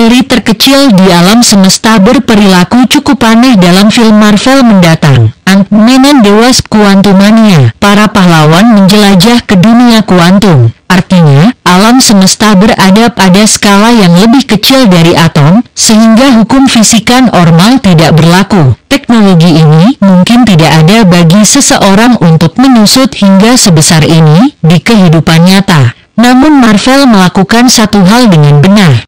misteri terkecil di alam semesta berperilaku cukup aneh dalam film Marvel mendatang. Ant-Man and the Wasp Quantumania. Para pahlawan menjelajah ke dunia kuantum. Artinya, alam semesta berada pada skala yang lebih kecil dari atom, sehingga hukum fisika normal tidak berlaku. Teknologi ini mungkin tidak ada bagi seseorang untuk menusut hingga sebesar ini di kehidupan nyata. Namun Marvel melakukan satu hal dengan benar.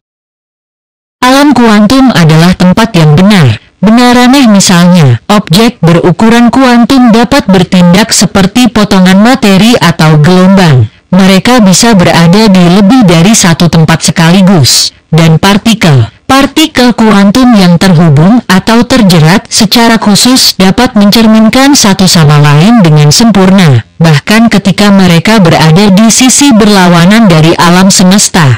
Alam kuantum adalah tempat yang benar. Benar aneh misalnya, objek berukuran kuantum dapat bertindak seperti potongan materi atau gelombang. Mereka bisa berada di lebih dari satu tempat sekaligus. Dan partikel kuantum yang terhubung atau terjerat secara khusus dapat mencerminkan satu sama lain dengan sempurna, bahkan ketika mereka berada di sisi berlawanan dari alam semesta.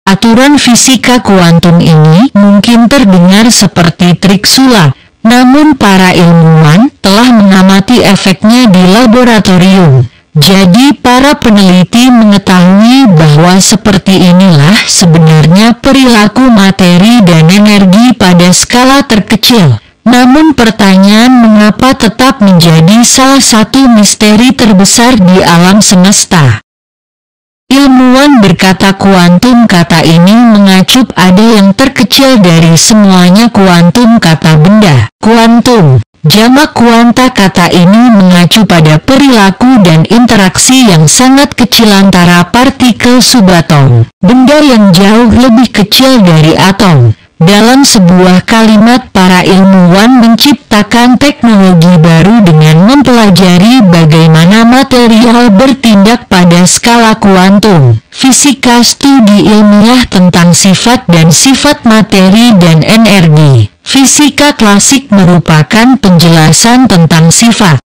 Aturan fisika kuantum ini mungkin terdengar seperti trik sulap, namun para ilmuwan telah mengamati efeknya di laboratorium. Jadi para peneliti mengetahui bahwa seperti inilah sebenarnya perilaku materi dan energi pada skala terkecil. Namun pertanyaan mengapa tetap menjadi salah satu misteri terbesar di alam semesta. Ilmuwan berkata kuantum kata ini mengacu ada yang terkecil dari semuanya kuantum kata benda. Kuantum. Jamak kuanta kata ini mengacu pada perilaku dan interaksi yang sangat kecil antara partikel subatom, benda yang jauh lebih kecil dari atom. Dalam sebuah kalimat, para ilmuwan menciptakan teknologi baru dengan mempelajari bagaimana material bertindak pada skala kuantum. Fisika studi ilmiah tentang sifat dan sifat materi dan energi. Fisika klasik merupakan penjelasan tentang sifat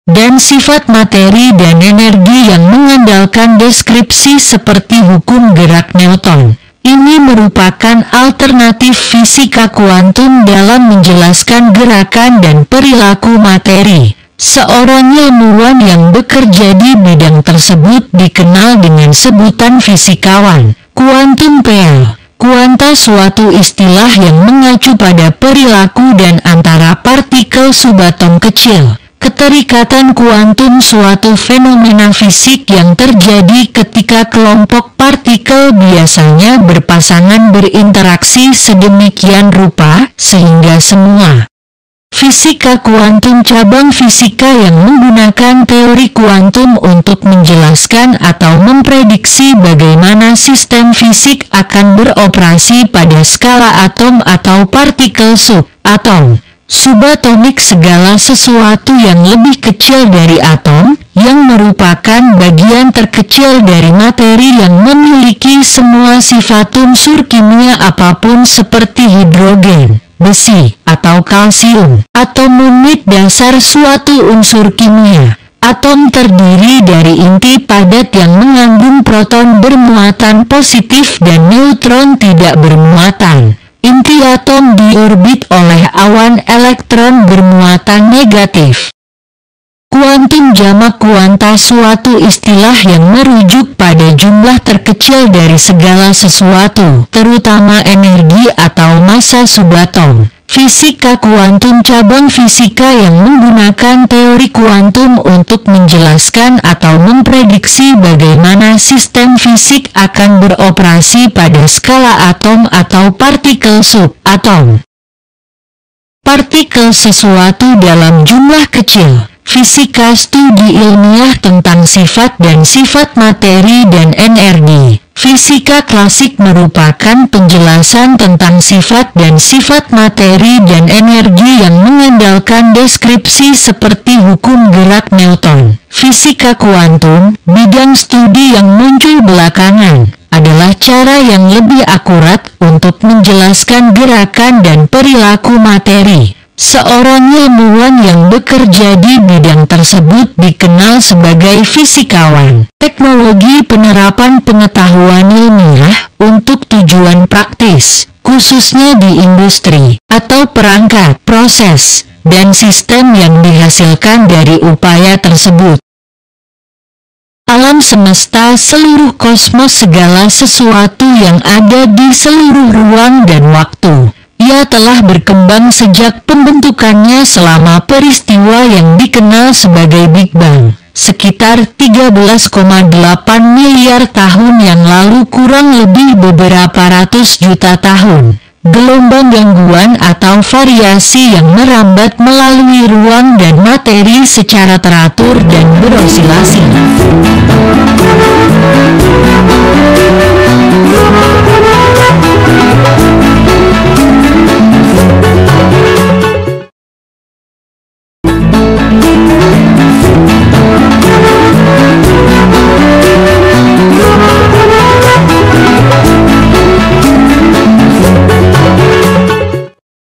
dan sifat materi dan energi yang mengandalkan deskripsi seperti hukum gerak Newton. Ini merupakan alternatif fisika kuantum dalam menjelaskan gerakan dan perilaku materi. Seorang ilmuwan yang bekerja di bidang tersebut dikenal dengan sebutan fisikawan kuantum PL. Kuanta suatu istilah yang mengacu pada perilaku dan antara partikel subatom kecil. Keterikatan kuantum suatu fenomena fisik yang terjadi ketika kelompok partikel biasanya berpasangan berinteraksi sedemikian rupa sehingga semua fisika kuantum cabang fisika yang menggunakan teori kuantum untuk menjelaskan atau memprediksi bagaimana sistem fisik akan beroperasi pada skala atom atau partikel subatom. Subatomik segala sesuatu yang lebih kecil dari atom, yang merupakan bagian terkecil dari materi yang memiliki semua sifat unsur kimia apapun seperti hidrogen, besi, atau kalsium. Atom unit dasar suatu unsur kimia. Atom terdiri dari inti padat yang mengandung proton bermuatan positif dan neutron tidak bermuatan. Inti atom diorbit oleh awan elektron bermuatan negatif. Kuantum jamak kuanta suatu istilah yang merujuk pada jumlah terkecil dari segala sesuatu, terutama energi atau massa subatom. Fisika kuantum cabang fisika yang menggunakan teori kuantum untuk menjelaskan atau memprediksi bagaimana sistem fisik akan beroperasi pada skala atom atau partikel subatom. Partikel sesuatu dalam jumlah kecil. Fisika studi ilmiah tentang sifat dan sifat materi dan energi. Fisika klasik merupakan penjelasan tentang sifat dan sifat materi dan energi yang mengandalkan deskripsi seperti hukum gerak Newton. Fisika kuantum, bidang studi yang muncul belakangan, adalah cara yang lebih akurat untuk menjelaskan gerakan dan perilaku materi. Seorang ilmuwan yang bekerja di bidang tersebut dikenal sebagai fisikawan. Teknologi penerapan pengetahuan ilmiah untuk tujuan praktis, khususnya di industri, atau perangkat, proses, dan sistem yang dihasilkan dari upaya tersebut. Alam semesta, seluruh kosmos, segala sesuatu yang ada di seluruh ruang dan waktu. Ia telah berkembang sejak pembentukannya selama peristiwa yang dikenal sebagai Big Bang. Sekitar 13,8 miliar tahun yang lalu, kurang lebih beberapa ratus juta tahun. Gelombang gangguan atau variasi yang merambat melalui ruang dan materi secara teratur dan berosilasi.